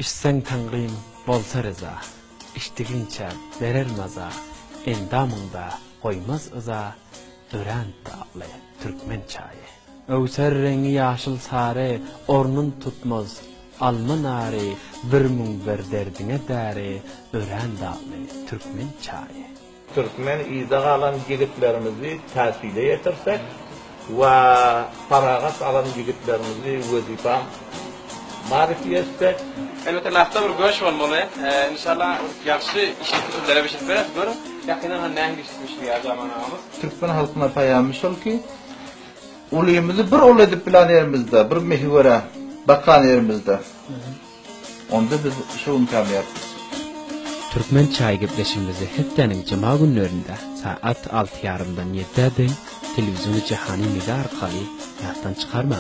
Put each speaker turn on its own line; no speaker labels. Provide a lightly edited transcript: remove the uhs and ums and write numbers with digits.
İşsen tanqim bolsa rıza, iştiginçe verer maza, endamında koymaz ıza, ören dağlı Türkmen çayı. Öwser rengi yaşıl sarı, ornun tutmaz, alma nari, bir münber derdine dari, ören dağlı Türkmen çayı.
Türkmen izah alan yigitlerimizi tahsile yetirsek ve faragat alan yigitlerimizi vazifa marifi etsek.
Elbette lafta bir görüş olmalı. İnşallah yaxşı işi tutuklere beşik veririz. Görün, yakından nehir işitmişti ya zamanımız.
Türkmen halkına paylamış ol ki, uluyumuzu bir ol edip bilen yerimizde, bir mehvere bakan yerimizde. Onda biz şu imkanı yaptık.
Türkmen çay gepleşimizi heptenin cuma günlerinde saat 6:30'dan 7'de televizyonu Cihani Nigar arkalı yattan çıkarma.